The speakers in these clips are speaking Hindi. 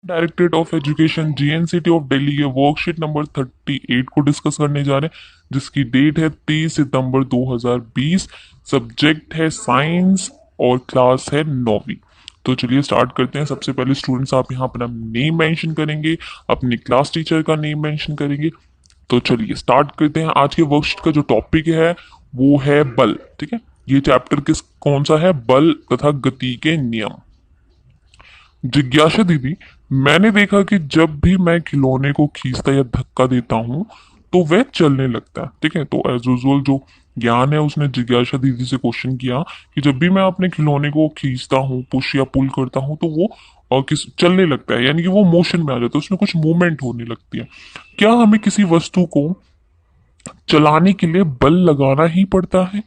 Directorate of education GNCT of Delhi के वर्कशीट नंबर 38 को डिस्कस करने जा रहे हैं, जिसकी डेट है 30 सितंबर 2020। सब्जेक्ट है साइंस और क्लास है 9वीं। तो चलिए स्टार्ट करते हैं। सबसे पहले स्टूडेंट्स आप यहाँ अपना नेम मेंशन करेंगे, अपनी क्लास टीचर का नेम मेंशन करेंगे। तो चलिए स्टार्ट करते हैं। आज के वर्कशीट का जो टॉपिक है वो है बल। ठीक है, ये चैप्टर कौन सा है? बल तथा गति के नियम। जिज्ञासा दीदी, मैंने देखा कि जब भी मैं खिलौने को खींचता या धक्का देता हूँ तो वह चलने लगता है। ठीक है, तो एज यूजल जो ज्ञान है उसने जिज्ञासा दीदी से क्वेश्चन किया कि जब भी मैं अपने खिलौने को खींचता हूँ, पुश या पुल करता हूँ, तो वो किस चलने लगता है, यानी कि वो मोशन में आ जाता है, उसमें कुछ मूवमेंट होने लगती है। क्या हमें किसी वस्तु को चलाने के लिए बल लगाना ही पड़ता है?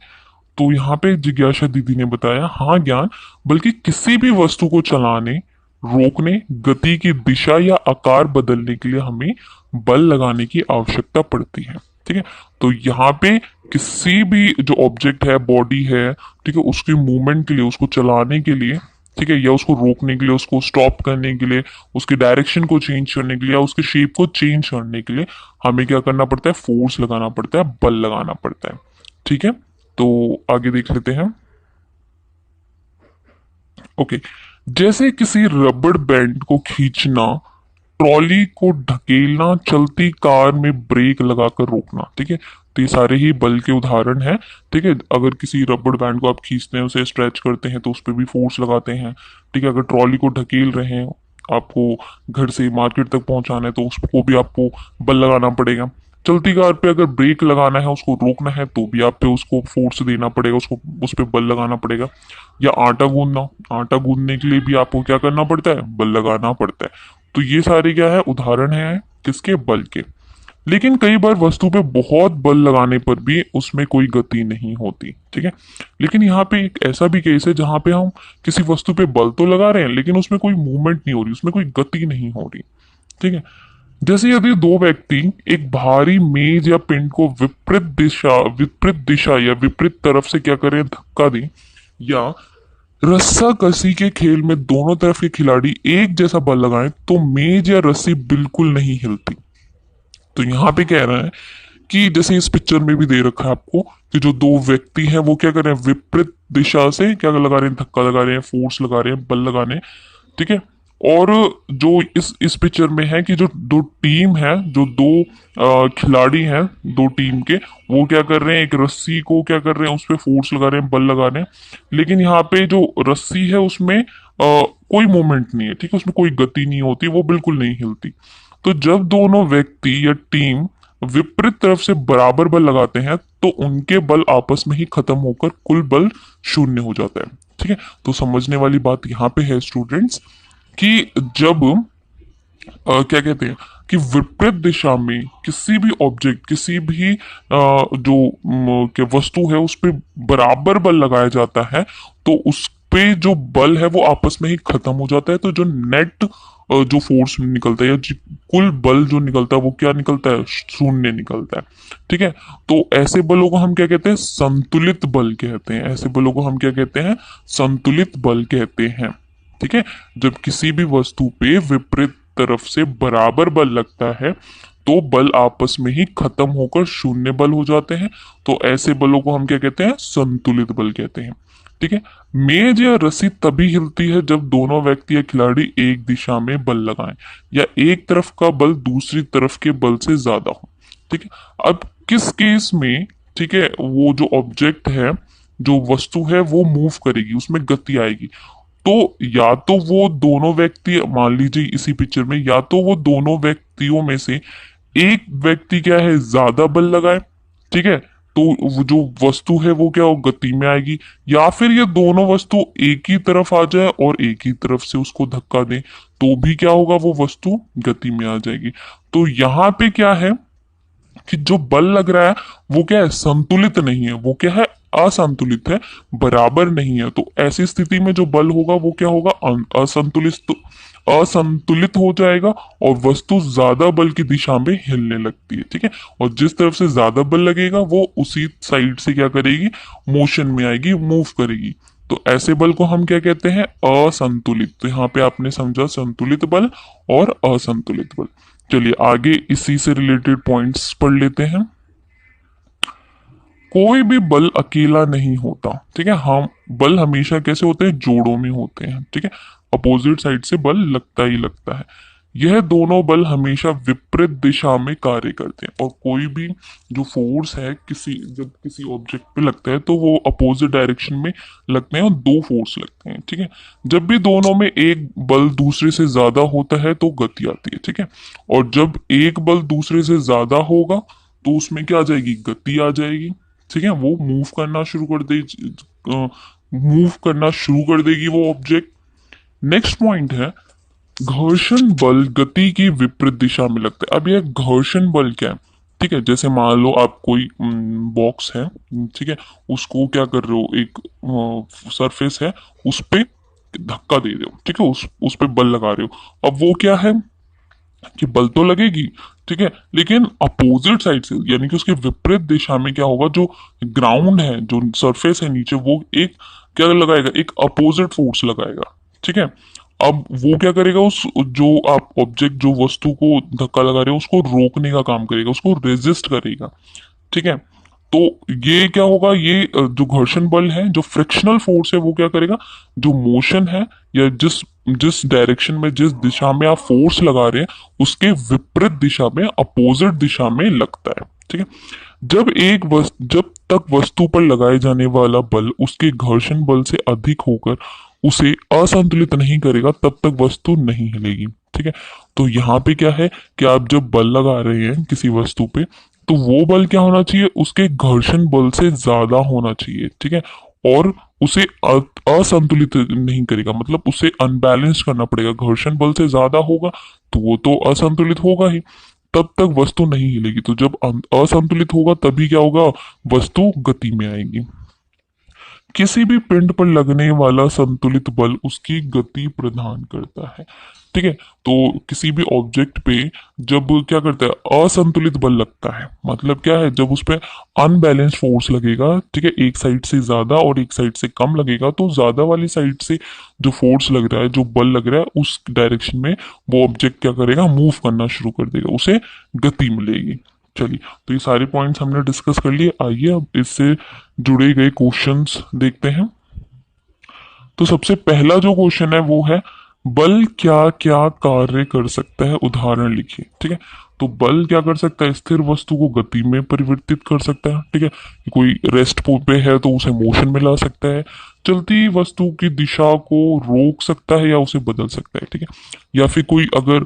तो यहाँ पे जिज्ञासा दीदी ने बताया, हाँ ज्ञान, बल्कि किसी भी वस्तु को चलाने, रोकने, गति की दिशा या आकार बदलने के लिए हमें बल लगाने की आवश्यकता पड़ती है। ठीक है, तो यहाँ पे किसी भी जो ऑब्जेक्ट है, बॉडी है, ठीक है, उसकी मूवमेंट के लिए, उसको चलाने के लिए, ठीक है, या उसको रोकने के लिए, उसको स्टॉप करने के लिए, उसकी डायरेक्शन को चेंज करने के लिए, या उसके शेप को चेंज करने के लिए हमें क्या करना पड़ता है? फोर्स लगाना पड़ता है, बल लगाना पड़ता है। ठीक है, तो आगे देख लेते हैं। ओके, जैसे किसी रबड़ बैंड को खींचना, ट्रॉली को ढकेलना, चलती कार में ब्रेक लगाकर रोकना। ठीक है, तो ये सारे ही बल के उदाहरण हैं। ठीक है, अगर किसी रबड़ बैंड को आप खींचते हैं, उसे स्ट्रेच करते हैं, तो उस पर भी फोर्स लगाते हैं। ठीक है, अगर ट्रॉली को ढकेल रहे हैं, आपको घर से मार्केट तक पहुंचाना है, तो उसको भी आपको बल लगाना पड़ेगा। चलती कार पे अगर ब्रेक लगाना है, उसको रोकना है, तो भी आप पे उसको फोर्स देना पड़ेगा, उसको उस पे बल लगाना पड़ेगा। या आटा गूंदना, आटा गूंदने के लिए भी आपको क्या करना पड़ता है? बल लगाना पड़ता है। तो ये सारे क्या है? उदाहरण है किसके? बल के। लेकिन कई बार वस्तु पे बहुत बल लगाने पर भी उसमें कोई गति नहीं होती। ठीक है, लेकिन यहाँ पे एक ऐसा भी केस है जहां पे हम किसी वस्तु पे बल तो लगा रहे हैं, लेकिन उसमें कोई मूवमेंट नहीं हो रही, उसमें कोई गति नहीं हो रही। ठीक है, जैसे यदि दो व्यक्ति एक भारी मेज या पिंड को विपरीत दिशा या विपरीत तरफ से क्या करें? धक्का दें, या रस्सा कसी के खेल में दोनों तरफ के खिलाड़ी एक जैसा बल लगाएं, तो मेज या रस्सी बिल्कुल नहीं हिलती। तो यहाँ पे कह रहा है कि जैसे इस पिक्चर में भी दे रखा है आपको कि जो दो व्यक्ति हैं वो क्या कर रहे हैं? विपरीत दिशा से क्या लगा रहे हैं? धक्का लगा रहे हैं, फोर्स लगा रहे हैं, बल लगा रहे हैं। ठीक है, और जो इस पिक्चर में है कि जो दो टीम है, जो दो खिलाड़ी हैं दो टीम के, वो क्या कर रहे हैं? एक रस्सी को क्या कर रहे हैं? उस पर फोर्स लगा रहे हैं, बल लगा रहे हैं। लेकिन यहाँ पे जो रस्सी है उसमें कोई मूवमेंट नहीं है। ठीक है, उसमें कोई गति नहीं होती, वो बिल्कुल नहीं हिलती। तो जब दोनों व्यक्ति या टीम विपरीत तरफ से बराबर बल लगाते हैं, तो उनके बल आपस में ही खत्म होकर कुल बल शून्य हो जाता है। ठीक है, तो समझने वाली बात यहाँ पे है स्टूडेंट्स कि जब क्या कहते हैं कि विपरीत दिशा में किसी भी ऑब्जेक्ट, किसी भी जो क्या वस्तु है, उस पे बराबर बल लगाया जाता है, तो उस पे जो बल है वो आपस में ही खत्म हो जाता है। तो जो नेट जो फोर्स निकलता है, या कुल बल जो निकलता है, वो क्या निकलता है? शून्य निकलता है। ठीक है, तो ऐसे बलों को हम क्या कहते हैं? संतुलित बल कहते हैं। ऐसे बलों को हम क्या कहते हैं? संतुलित बल कहते हैं। ठीक है, जब किसी भी वस्तु पे विपरीत तरफ से बराबर बल लगता है, तो बल आपस में ही खत्म होकर शून्य बल हो जाते हैं। तो ऐसे बलों को हम क्या कहते हैं? संतुलित बल कहते हैं। ठीक है, मेज या रस्सी तभी हिलती है जब दोनों व्यक्ति या खिलाड़ी एक दिशा में बल लगाएं, या एक तरफ का बल दूसरी तरफ के बल से ज्यादा हो। ठीक है, अब किस केस में, ठीक है, वो जो ऑब्जेक्ट है, जो वस्तु है, वो मूव करेगी, उसमें गति आएगी। तो या तो वो दोनों व्यक्ति, मान लीजिए इसी पिक्चर में, या तो वो दोनों व्यक्तियों में से एक व्यक्ति क्या है? ज्यादा बल लगाए। ठीक है, तो वो जो वस्तु है वो क्या हो? गति में आएगी। या फिर ये दोनों वस्तु एक ही तरफ आ जाए और एक ही तरफ से उसको धक्का दे, तो भी क्या होगा? वो वस्तु गति में आ जाएगी। तो यहाँ पे क्या है कि जो बल लग रहा है वो क्या है? संतुलित नहीं है, वो क्या है? असंतुलित है, बराबर नहीं है। तो ऐसी स्थिति में जो बल होगा वो क्या होगा? असंतुलित, असंतुलित हो जाएगा, और वस्तु ज्यादा बल की दिशा में हिलने लगती है। ठीक है, और जिस तरफ से ज्यादा बल लगेगा वो उसी साइड से क्या करेगी? मोशन में आएगी, मूव करेगी। तो ऐसे बल को हम क्या कहते हैं? असंतुलित। तो यहाँ पे आपने समझा संतुलित बल और असंतुलित बल। चलिए आगे इसी से रिलेटेड पॉइंट्स पढ़ लेते हैं। कोई भी बल अकेला नहीं होता, ठीक है। हम बल हमेशा कैसे होते हैं? जोड़ों में होते हैं, ठीक है। अपोजिट साइड से बल लगता ही लगता है। यह दोनों बल हमेशा विपरीत दिशा में कार्य करते हैं। और कोई भी जो फोर्स है जब किसी ऑब्जेक्ट पे लगता है तो वो अपोजिट डायरेक्शन में लगते हैं और दो फोर्स लगते हैं, ठीक है। जब भी दोनों में एक बल दूसरे से ज्यादा होता है तो गति आती है, ठीक है। और जब एक बल दूसरे से ज्यादा होगा तो उसमें क्या आ जाएगी? गति आ जाएगी, ठीक है। वो मूव करना शुरू कर देगी वो ऑब्जेक्ट। नेक्स्ट पॉइंट है घर्षण बल गति की विपरीत दिशा में लगता है। अब यह घर्षण बल क्या है? ठीक है, जैसे मान लो आप कोई बॉक्स है, ठीक है, उसको क्या कर रहे हो, एक सरफेस है, उस पे धक्का दे रहे हो, ठीक है, उस पे बल लगा रहे हो। अब वो क्या है कि बल तो लगेगी, ठीक है, लेकिन अपोजिट साइड से, यानी कि उसके विपरीत दिशा में क्या होगा? जो ग्राउंड है, जो सरफेस है नीचे, वो एक क्या लगाएगा? एक अपोजिट फोर्स लगाएगा, ठीक है। अब वो क्या करेगा? उस जो आप ऑब्जेक्ट, जो वस्तु को धक्का लगा रहे हो, उसको रोकने का काम करेगा, उसको रेजिस्ट करेगा, ठीक है। तो ये क्या होगा? ये जो घर्षण बल है, जो फ्रिक्शनल फोर्स है, वो क्या करेगा? जो मोशन है, या जिस जिस डायरेक्शन में, जिस दिशा में आप फोर्स लगा रहे हैं, उसके विपरीत दिशा में, अपोजिट दिशा में लगता है, ठीक है। जब तक वस्तु पर लगाए जाने वाला बल उसके घर्षण बल से अधिक होकर उसे असंतुलित नहीं करेगा, तब तक वस्तु नहीं हिलेगी, ठीक है। तो यहाँ पे क्या है कि आप जब बल लगा रहे हैं किसी वस्तु पे, तो वो बल क्या होना चाहिए? उसके घर्षण बल से ज्यादा होना चाहिए, ठीक है। और उसे असंतुलित नहीं करेगा, मतलब उसे अनबैलेंस करना पड़ेगा। घर्षण बल से ज्यादा होगा तो वो तो असंतुलित होगा ही, तब तक वस्तु नहीं हिलेगी। तो जब असंतुलित होगा तभी क्या होगा? वस्तु गति में आएगी। किसी भी पिंड पर लगने वाला संतुलित बल उसकी गति प्रदान करता है, ठीक है। तो किसी भी ऑब्जेक्ट पे जब क्या करता है? असंतुलित बल लगता है, मतलब क्या है? जब उस पर अनबैलेंस फोर्स लगेगा, ठीक है, एक साइड से ज्यादा और एक साइड से कम लगेगा, तो ज्यादा वाली साइड से जो फोर्स लग रहा है, जो बल लग रहा है, उस डायरेक्शन में वो ऑब्जेक्ट क्या करेगा? मूव करना शुरू कर देगा, उसे गति मिलेगी। चलिए, तो ये सारे पॉइंट्स हमने डिस्कस कर लिए। आइए अब इससे जुड़े गए क्वेश्चंस देखते हैं। तो सबसे पहला जो क्वेश्चन है वो है बल क्या क्या कार्य कर सकता है? उदाहरण लिखिए, ठीक है। तो बल क्या कर सकता है? स्थिर वस्तु को गति में परिवर्तित कर सकता है, ठीक है। कोई रेस्ट पे है तो उसे मोशन में ला सकता है। चलती वस्तु की दिशा को रोक सकता है या उसे बदल सकता है, ठीक है। या फिर कोई अगर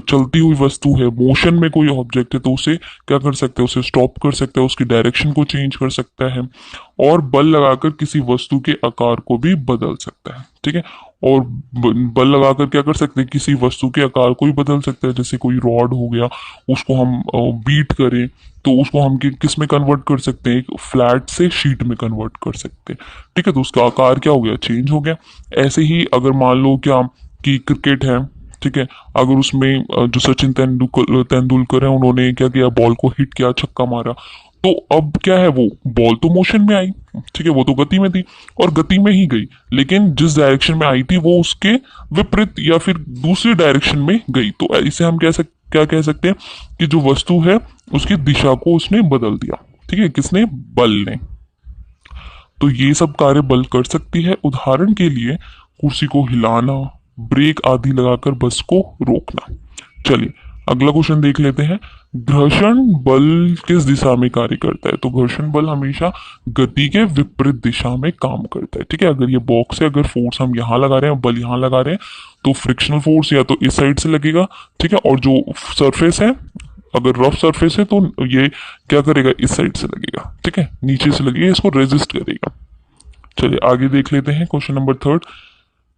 चलती हुई वस्तु है, मोशन में कोई ऑब्जेक्ट है, तो उसे क्या कर सकते हैं? उसे स्टॉप कर सकता है, उसकी डायरेक्शन को चेंज कर सकता है। और बल लगाकर किसी वस्तु के आकार को भी बदल सकता है, ठीक है। और बल लगाकर क्या कर सकते हैं? किसी वस्तु के आकार को भी बदल सकता है। जैसे कोई रॉड हो गया, उसको हम बीट करें तो उसको हम किस में कन्वर्ट कर सकते हैं? एक फ्लैट से शीट में कन्वर्ट कर सकते हैं, ठीक है। तो उसका आकार क्या हो गया? चेंज हो गया। ऐसे ही अगर मान लो क्या कि क्रिकेट है, ठीक है, अगर उसमें जो सचिन तेंदुलकर है, उन्होंने क्या किया? बॉल को हिट किया, छक्का मारा, तो अब क्या है? वो बॉल तो मोशन में आई, ठीक है, वो तो गति में थी और गति में ही गई, लेकिन जिस डायरेक्शन में आई थी वो उसके विपरीत या फिर दूसरी डायरेक्शन में गई। तो इसे हम क्या कह सकते हैं कि जो वस्तु है उसकी दिशा को उसने बदल दिया, ठीक है, किसने? बल ने। तो ये सब कार्य बल कर सकती है। उदाहरण के लिए कुर्सी को हिलाना, ब्रेक आदि लगाकर बस को रोकना। चलिए अगला क्वेश्चन देख लेते हैं। घर्षण बल किस दिशा में कार्य करता है? तो घर्षण बल हमेशा गति के विपरीत दिशा में काम करता है, ठीक है। अगर ये बॉक्स है, अगर फोर्स हम यहाँ लगा रहे हैं, बल यहाँ लगा रहे हैं, तो फ्रिक्शनल फोर्स या तो इस साइड से लगेगा, ठीक है, और जो सरफेस है, अगर रफ सरफेस है तो ये क्या करेगा? इस साइड से लगेगा, ठीक है, नीचे से लगेगा, इसको रेजिस्ट करेगा। चलिए आगे देख लेते हैं क्वेश्चन नंबर थर्ड।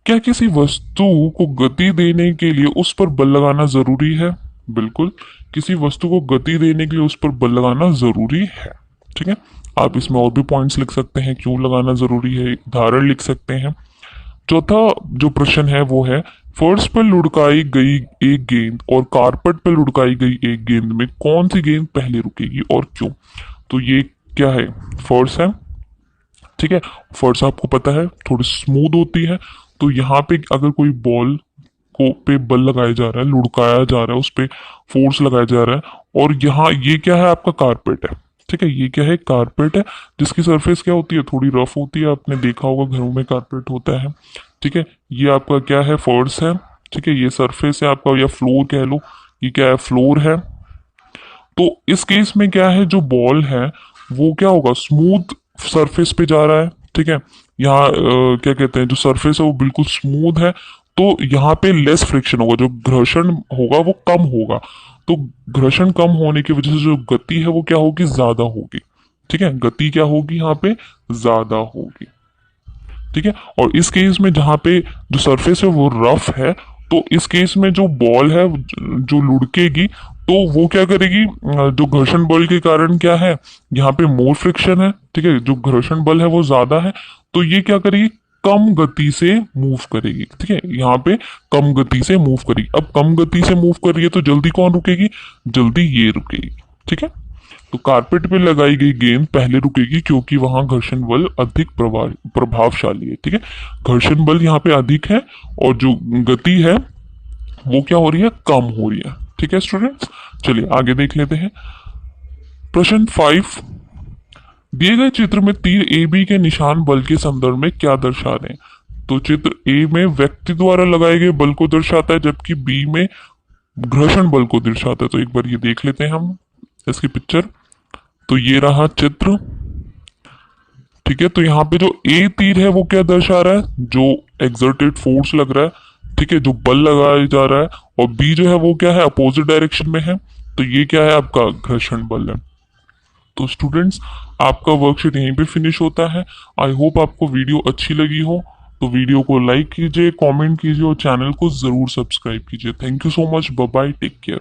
क्या किसी वस्तु को गति देने के लिए उस पर बल लगाना जरूरी है? बिल्कुल, किसी वस्तु को गति देने के लिए उस पर बल लगाना जरूरी है, ठीक है। आप इसमें और भी पॉइंट्स लिख सकते हैं, क्यों लगाना जरूरी है, उदाहरण लिख सकते हैं। चौथा जो प्रश्न है वो है फर्श पर लुढ़काई गई एक गेंद और कारपेट पर लुढ़काई गई एक गेंद में कौन सी गेंद पहले रुकेगी और क्यों? तो ये क्या है? फर्श है, ठीक है। फर्श आपको पता है थोड़ी स्मूथ होती है, तो यहाँ पे अगर कोई बॉल को पे बल लगाया जा रहा है, लुढ़काया जा रहा है, उस पे फोर्स लगाया जा रहा है, और यहाँ ये क्या है आपका कारपेट है, ठीक है, ये क्या है कारपेट है, जिसकी सरफेस क्या होती है थोड़ी रफ होती है, आपने देखा होगा घरों में कारपेट होता है, ठीक है। ये आपका क्या है फर्श है, ठीक है, ये सरफेस है आपका या फ्लोर कह लो, ये क्या है फ्लोर है। तो इस केस में क्या है जो बॉल है वो क्या होगा स्मूथ सरफेस पे जा रहा है, ठीक है। यहाँ क्या कहते हैं जो सरफेस है वो बिल्कुल स्मूथ है, तो यहाँ पे लेस फ्रिक्शन होगा, जो घर्षण होगा वो कम होगा। तो घर्षण कम होने की वजह से जो गति है वो क्या होगी ज्यादा होगी, ठीक है, गति क्या होगी यहाँ पे ज्यादा होगी, ठीक है। और इस केस में जहाँ पे जो सरफेस है वो रफ है, तो इस केस में जो बॉल है जो लुढ़केगी तो वो क्या करेगी, जो घर्षण बल के कारण क्या है यहाँ पे मोर फ्रिक्शन है, ठीक है, जो घर्षण बल है वो ज्यादा है, तो ये क्या करेगी कम गति से मूव करेगी, ठीक है, यहाँ पे कम गति से मूव करेगी। अब कम गति से मूव कर रही है तो जल्दी कौन रुकेगी, जल्दी ये रुकेगी, ठीक है। तो कारपेट पे लगाई गई गेंद पहले रुकेगी क्योंकि वहां घर्षण बल अधिक प्रभावशाली है, ठीक है, घर्षण बल यहाँ पे अधिक है और जो गति है वो क्या हो रही है कम हो रही है, ठीक है स्टूडेंट्स। चलिए आगे देख लेते हैं प्रश्न 5। दिए गए चित्र में तीर ए बी के निशान बल के संदर्भ में क्या दर्शा रहे हैं। तो चित्र ए में व्यक्ति द्वारा लगाए गए बल को दर्शाता है, जबकि बी में घर्षण बल को दर्शाता है। तो एक बार ये देख लेते हैं हम इसकी पिक्चर। तो ये रहा चित्र, ठीक है। तो यहाँ पे जो ए तीर है वो क्या दर्शा रहा है, जो एक्सर्टेड फोर्स लग रहा है, ठीक है, जो बल लगाया जा रहा है, और बी जो है वो क्या है अपोजिट डायरेक्शन में है, तो ये क्या है आपका घर्षण बल है। तो स्टूडेंट्स आपका वर्कशीट यहीं पे फिनिश होता है। आई होप आपको वीडियो अच्छी लगी हो, तो वीडियो को लाइक कीजिए, कमेंट कीजिए और चैनल को जरूर सब्सक्राइब कीजिए। Thank you so much, bye bye, take care.